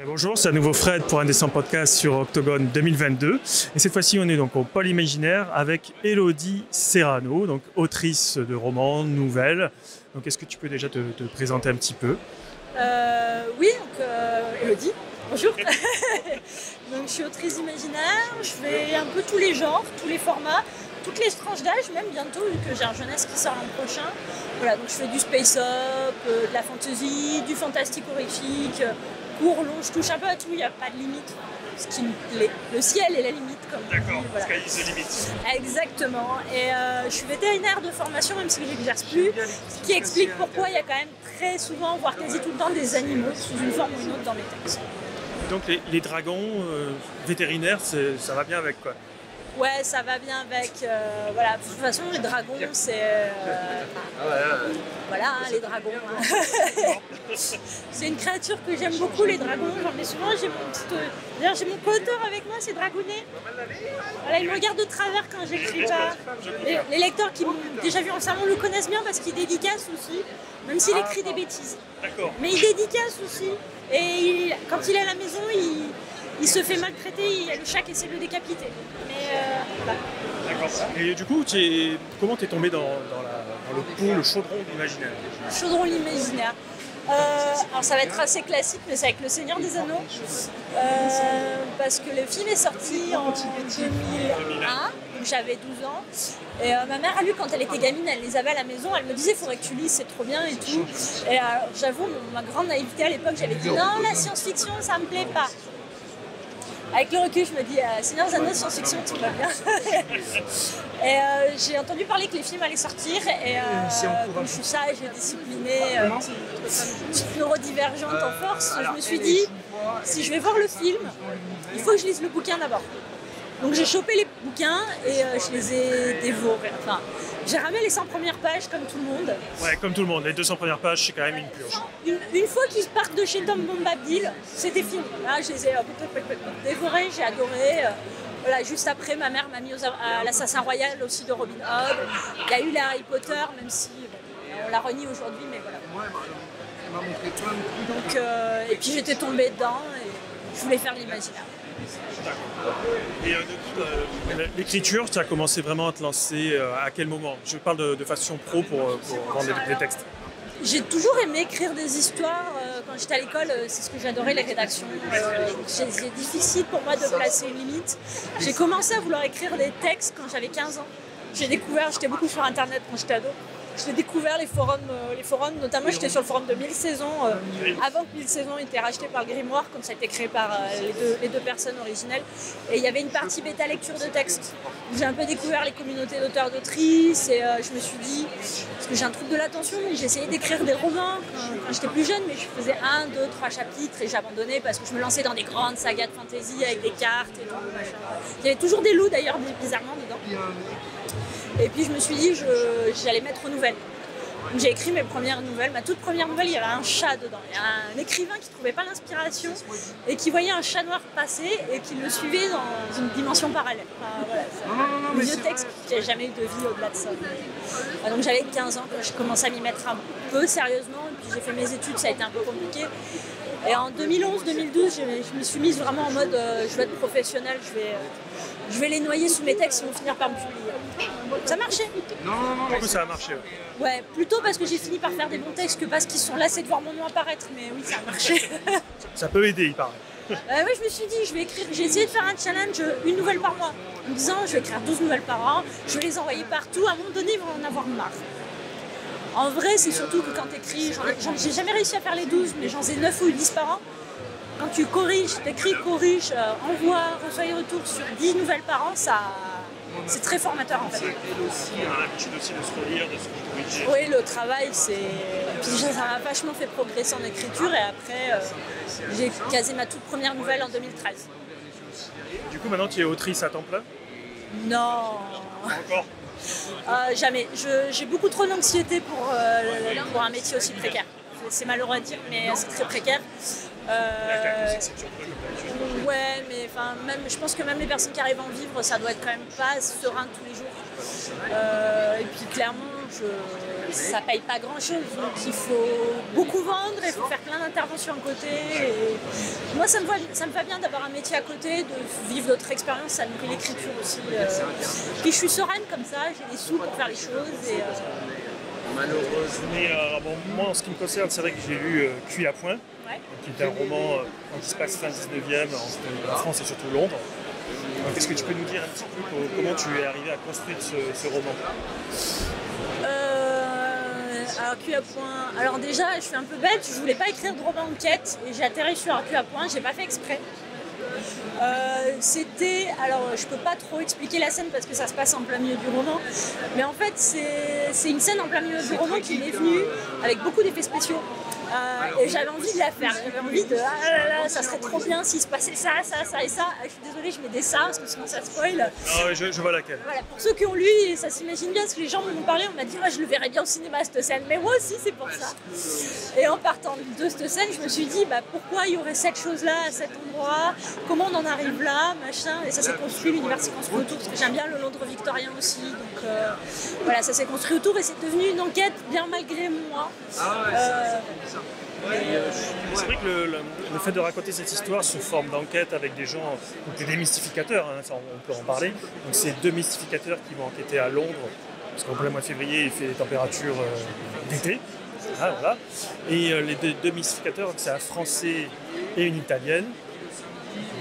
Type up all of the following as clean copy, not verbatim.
Bonjour, c'est à nouveau Fred pour Indécent Podcast sur Octogone 2022. Et cette fois-ci, on est donc au Pôle Imaginaire avec Élodie Serrano, donc autrice de romans, nouvelles. Donc, est-ce que tu peux déjà te présenter un petit peu? Oui, donc Élodie, bonjour. Donc, je suis autrice imaginaire, je fais un peu tous les genres, tous les formats, toutes les tranches d'âge, même bientôt, vu que j'ai un jeunesse qui sort l'an prochain. Voilà, donc je fais du space-up, de la fantasy, du fantastique horrifique, court, long, je touche un peu à tout, il n'y a pas de limite. Ce qui me plaît. Le ciel est la limite, comme on dit. D'accord, voilà. sky is the limit. Exactement. Et je suis vétérinaire de formation, même si je n'exerce plus, ce qui explique pourquoi il y a quand même très souvent, voire quasi tout le temps, des animaux sous une forme ou une autre dans mes textes. Donc les dragons vétérinaires, ça va bien avec quoi? Ouais, ça va bien avec. Voilà, de toute façon, les dragons, c'est. Voilà, hein, les dragons. Hein. C'est une créature que j'aime beaucoup, les dragons. J'en ai souvent. D'ailleurs, j'ai mon co-auteur avec moi, c'est Dragounet. Voilà, il me regarde de travers quand j'écris pas. Les lecteurs qui m'ont déjà vu en salon le connaissent bien parce qu'il dédicace aussi, même s'il écrit des bêtises. Mais il dédicace aussi. Et quand il est à la maison, il se fait maltraiter, il y a le chat qui essaie de le décapiter. Mais voilà. D'accord. Et du coup, comment t'es tombé dans le pot, le chaudron de l'imaginaire? Chaudron l'imaginaire. Alors ça va être assez classique, mais c'est avec Le Seigneur des Anneaux. Parce que le film est sorti en 2001, donc j'avais 12 ans. Et ma mère, lui, quand elle était gamine, elle les avait à la maison, elle me disait il faudrait que tu lises, c'est trop bien et tout. Et j'avoue, ma grande naïveté à l'époque, j'avais dit non, la science-fiction, ça me plaît pas. Avec le recul, je me dis, Seigneur des Anneaux, science-fiction, tout va bien. Et j'ai entendu parler que les films allaient sortir. Et comme je suis sage, disciplinée, petite neurodivergente en force, je me suis dit, si je vais voir le film, il faut que je lise le bouquin d'abord. Donc j'ai chopé les bouquins et je les ai dévorés. Enfin, j'ai ramé les 100 premières pages comme tout le monde. Ouais, comme tout le monde. Les 200 premières pages, c'est quand même une purge. Une fois qu'ils partent de chez Tom Bombadil, c'était fini. Là, je les ai dévorés, j'ai adoré. Voilà, juste après, ma mère m'a mis à l'Assassin Royal aussi de Robin Hood. Il y a eu les Harry Potter, même si on la renie aujourd'hui, mais voilà. Donc, et puis j'étais tombée dedans et je voulais faire de l'imaginaire. Et l'écriture, tu as commencé vraiment à te lancer à quel moment? Je parle de façon pro pour vendre des textes. J'ai toujours aimé écrire des histoires. Quand j'étais à l'école, c'est ce que j'adorais, les rédactions. C'est difficile pour moi de placer une limite. J'ai commencé à vouloir écrire des textes quand j'avais 15 ans. J'étais beaucoup sur Internet quand j'étais ado. J'ai découvert les forums, notamment j'étais sur le forum de 1000 saisons, avant que 1000 saisons ait été racheté par le Grimoire, comme ça a été créé par les deux personnes originelles. Et il y avait une partie bêta lecture de texte, où j'ai un peu découvert les communautés d'auteurs, d'autrices, et je me suis dit, parce que j'ai un trouble de l'attention, j'ai essayé d'écrire des romans quand j'étais plus jeune, mais je faisais 1, 2, 3 chapitres, et j'abandonnais parce que je me lançais dans des grandes sagas de fantasy avec des cartes et tout, machin. Il y avait toujours des loups d'ailleurs, bizarrement, dedans. Et puis je me suis dit j'allais mettre aux nouvelles. Donc j'ai écrit mes premières nouvelles. Ma toute première nouvelle, il y avait un chat dedans. Il y a un écrivain qui ne trouvait pas l'inspiration et qui voyait un chat noir passer et qui le suivait dans une dimension parallèle. Enfin, voilà, c'est un vieux texte qui n'a jamais eu de vie au-delà de ça. Donc j'avais 15 ans quand j'ai commencé à m'y mettre un peu sérieusement. Et puis j'ai fait mes études, ça a été un peu compliqué. Et en 2011-2012, je me suis mise vraiment en mode je vais être professionnelle, je vais les noyer sous mes textes, ils vont finir par me publier. Ça marchait. Du coup, ça a marché. Ouais, plutôt parce que j'ai fini par faire des bons textes que parce qu'ils sont lassés de voir mon nom apparaître. Mais oui, ça a marché. Ça peut aider, il paraît. Oui, je me suis dit, j'ai essayé de faire un challenge, une nouvelle par mois. En me disant, je vais écrire 12 nouvelles par an, je vais les envoyer partout. À un moment donné, ils vont en avoir marre. En vrai, c'est surtout que quand tu écris, j'ai jamais réussi à faire les 12, mais j'en ai 9 ou 10 par an. Quand tu corriges, t'écris, corriges, envoies, reçois et retour sur 10 nouvelles par an, c'est très formateur en fait. On a l'habitude aussi de se relire, de se corriger. Oui, le travail, Puis ça m'a vachement fait progresser en écriture et après, j'ai casé ma toute première nouvelle en 2013. Du coup, maintenant, tu es autrice à temps plein? Non. Encore? Jamais. J'ai beaucoup trop d'anxiété pour un métier aussi précaire. C'est malheureux à dire, mais c'est très précaire. Ouais, mais même, je pense que même les personnes qui arrivent à en vivre, ça doit être quand même pas serein tous les jours. Et puis clairement, ça paye pas grand-chose. Donc il faut beaucoup vendre, il faut faire plein d'interventions à côté. Et moi, ça me va bien d'avoir un métier à côté, de vivre d'autres expériences, ça nourrit l'écriture aussi. Puis je suis sereine comme ça, j'ai des sous pour faire les choses. Et, malheureusement. Mais bon, moi, en ce qui me concerne, c'est vrai que j'ai lu Cuit à point, qui est un roman qui se passe fin 19e en France et surtout Londres. Est-ce que tu peux nous dire un petit peu comment tu es arrivé à construire ce roman? Alors, Cuit à point. Alors, déjà, je suis un peu bête, je voulais pas écrire de roman enquête et j'ai atterri sur Cuit à point, j'ai pas fait exprès. Alors je peux pas trop expliquer la scène parce que ça se passe en plein milieu du roman, mais en fait c'est une scène en plein milieu du roman qui m'est venue avec beaucoup d'effets spéciaux. Et j'avais envie de la faire, j'avais envie de ça serait trop bien s'il se passait ça et ça. Je suis désolée, je mets des ça parce que sinon ça spoil. Ah ouais, je vois laquelle. Voilà, pour ceux qui ont lu, ça s'imagine bien, parce que les gens m'ont parlé, on m'a dit je le verrais bien au cinéma cette scène, mais moi aussi c'est pour ça. Et en partant de cette scène, je me suis dit pourquoi il y aurait cette chose-là à cet endroit, comment on en arrive là, machin, et ça s'est construit, l'univers s'est construit autour, parce que j'aime bien le Londres victorien aussi, donc voilà, ça s'est construit autour et c'est devenu une enquête bien malgré moi. C'est vrai que le fait de raconter cette histoire sous forme d'enquête avec des gens, donc des démystificateurs, ça, on peut en parler. Donc c'est 2 mystificateurs qui vont enquêter à Londres, parce qu'en plein mois de février, il fait des températures d'été. Voilà. Et les deux mystificateurs, c'est un Français et une Italienne.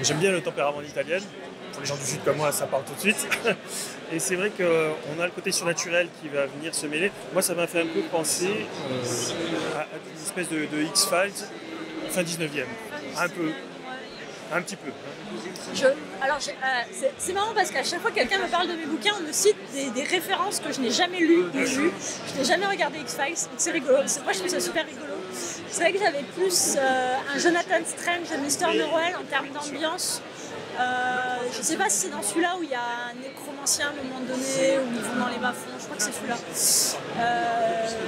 J'aime bien le tempérament d'Italienne. Pour les gens du Sud comme moi, ça parle tout de suite. Et c'est vrai qu'on a le côté surnaturel qui va venir se mêler. Moi, ça m'a fait un peu penser à une espèce de X-Files fin 19e. Un petit peu. C'est marrant parce qu'à chaque fois que quelqu'un me parle de mes bouquins, on me cite des références que je n'ai jamais lues ou vues. Je n'ai jamais regardé X-Files, donc c'est rigolo. Moi, je trouve ça super rigolo. C'est vrai que j'avais plus un Jonathan Strange de Mr. Norrell en termes d'ambiance. Je ne sais pas si c'est dans celui-là où il y a un nécromancien à un moment donné, où ils vont dans les bas-fonds, je crois que c'est celui-là.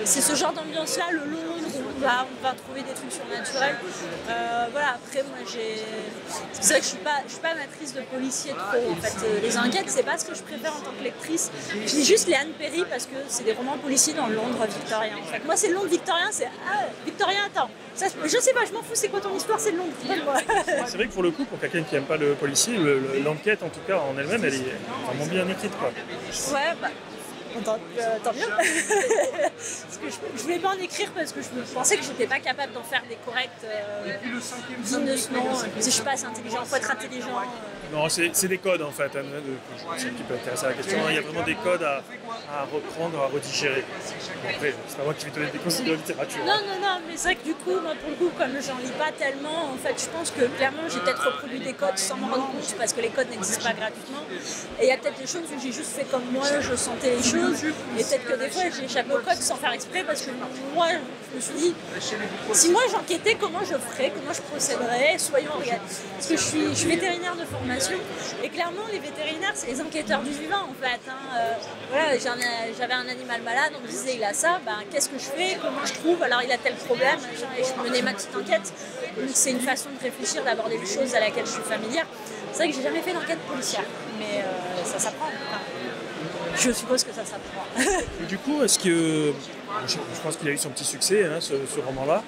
C'est ce genre d'ambiance-là, le Londres, où on va trouver des trucs surnaturels. Voilà, après moi c'est vrai que je suis pas amatrice de policiers trop, en fait. Les enquêtes, c'est pas ce que je préfère en tant que lectrice. Je lis juste les Anne Perry parce que c'est des romans policiers dans le Londres victorien. En fait. Moi c'est le Londres victorien, victorien, attends. Ça, je sais pas, je m'en fous, c'est quoi ton histoire, c'est le Londres. C'est vrai que pour le coup, pour quelqu'un qui n'aime pas le policier, l'enquête en tout cas en elle-même, elle est vraiment bien écrite, quoi. Ouais, tant mieux. Parce que je voulais pas en écrire parce que je pensais que j'étais pas capable d'en faire des corrects dignes de ce nom. Si je suis pas assez intelligent, il faut être intelligent. Non, c'est des codes en fait, qui peut intéresser à la question. Il y a vraiment des codes à reprendre, à redigérer. Bon, après, c'est pas moi qui vais te donner des conseils de littérature. Non, mais c'est vrai que du coup, moi pour le coup, comme j'en lis pas tellement, en fait, je pense que clairement j'ai peut-être reproduit des codes sans me rendre compte parce que les codes n'existent pas gratuitement. Et il y a peut-être des choses où j'ai juste fait comme moi, je sentais les choses. Et peut-être que des fois j'ai échappé au code sans faire exprès parce que moi, je me suis dit, si moi j'enquêtais, comment je ferais, comment je procéderais, soyons réalistes. Parce que je suis vétérinaire de formation. Et clairement, les vétérinaires, c'est les enquêteurs du vivant en fait. Voilà, j'avais un animal malade, on me disait il a ça, qu'est-ce que je fais, comment je trouve, alors il a tel problème, et je menais ma petite enquête. Donc c'est une façon de réfléchir, d'aborder les choses à laquelle je suis familière. C'est vrai que j'ai jamais fait d'enquête policière, mais ça s'apprend. Je suppose que ça s'apprend. Du coup, est-ce que je pense qu'il a eu son petit succès, ce roman-là.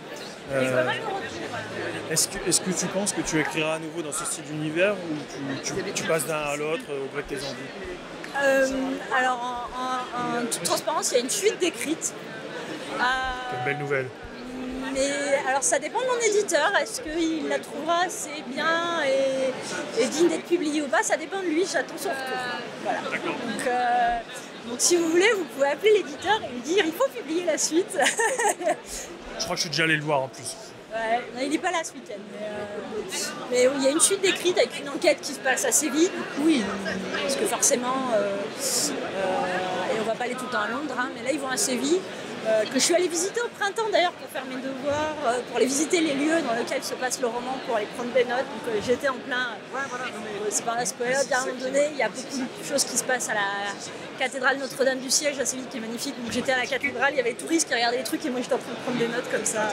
Est-ce que tu penses que tu écriras à nouveau dans ce style d'univers ou tu passes d'un à l'autre avec tes envies? Alors, en toute transparence, il y a une fuite d'écrites. Quelle belle nouvelle. Mais alors, ça dépend de mon éditeur. Est-ce qu'il la trouvera assez bien et digne d'être publiée ou pas? Ça dépend de lui. J'attends son retour. Voilà. Donc, si vous voulez, vous pouvez appeler l'éditeur et lui dire il faut publier la suite. Je crois que je suis déjà allé le voir en plus. Ouais, non, il n'est pas là ce week-end. Mais oui, il y a une suite d'écrites avec une enquête qui se passe assez vite. Oui, parce que forcément, et on va pas aller tout le temps à Londres, mais là ils vont assez vite. que je suis allée visiter au printemps d'ailleurs pour faire mes devoirs, pour aller visiter les lieux dans lesquels se passe le roman, pour aller prendre des notes. Donc j'étais en plein, c'est pas un spoiler, à un moment donné, il y a beaucoup de choses qui se passent à la cathédrale Notre-Dame du Siège, assez vite, qui est magnifique. Donc j'étais à la cathédrale, il y avait des touristes qui regardaient les trucs et moi j'étais en train de prendre des notes comme ça.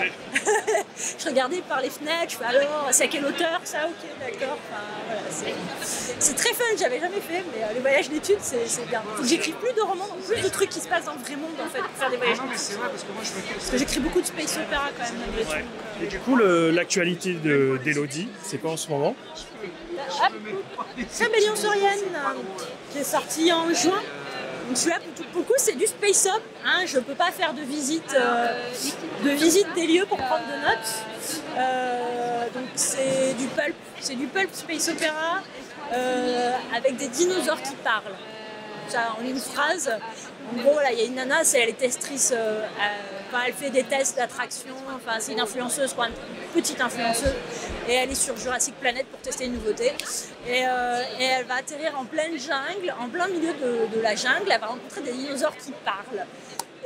Je regardais par les fenêtres, je fais alors, c'est à quelle hauteur ça? Ok, d'accord. Enfin, voilà, c'est très fun, j'avais jamais fait, mais les voyages d'études, c'est bien. Faut que j'écrive plus de romans, donc plus de trucs qui se passent dans le vrai monde en fait, pour faire des voyages. Parce que j'écris beaucoup de space opéra quand même. Ouais. Et du coup, l'actualité d'Elodie, c'est quoi en ce moment? Rébellion saurienne, qui est sorti en juin. Donc celui-là, pour c'est du space up. Hein, je ne peux pas faire de visite des lieux pour prendre de notes. Donc c'est du pulp space opéra avec des dinosaures qui parlent. Ça, en une phrase. En gros, voilà, il y a une nana, elle est testerise, elle fait des tests d'attraction, enfin, c'est une influenceuse, quoi, une petite influenceuse, et elle est sur Jurassic Planet pour tester une nouveauté. Et elle va atterrir en pleine jungle, en plein milieu de la jungle, elle va rencontrer des dinosaures qui parlent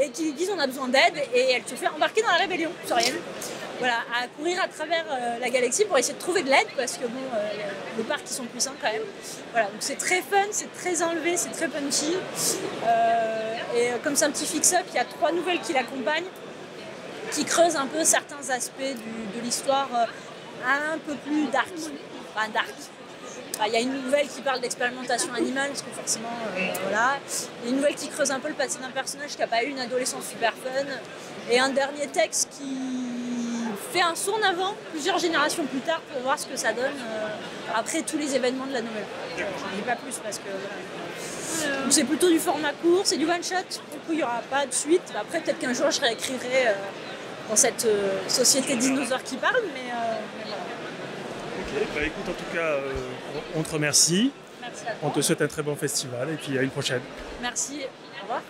et qui lui disent on a besoin d'aide, et elle se fait embarquer dans la rébellion saurienne. Voilà, à courir à travers la galaxie pour essayer de trouver de l'aide, parce que bon, les parcs ils sont puissants quand même. Voilà, donc c'est très fun, c'est très enlevé, c'est très punchy. Et comme c'est un petit fix-up, il y a 3 nouvelles qui l'accompagnent, qui creusent un peu certains aspects de l'histoire un peu plus dark. Enfin, dark. Il y a une nouvelle qui parle d'expérimentation animale, parce que forcément, voilà. Il y a une nouvelle qui creuse un peu le passé d'un personnage qui n'a pas eu une adolescence super fun. Et un dernier texte qui fait un saut en avant plusieurs générations plus tard pour voir ce que ça donne après tous les événements de la nouvelle. Je n'en dis pas plus parce que voilà. Donc c'est plutôt du format court, c'est du one shot, du coup il n'y aura pas de suite. Après peut-être qu'un jour je réécrirai dans cette société de dinosaures qui parle, mais voilà. Ok, bah écoute, en tout cas, on te remercie. Merci à toi. On te souhaite un très bon festival et puis à une prochaine. Merci, au revoir.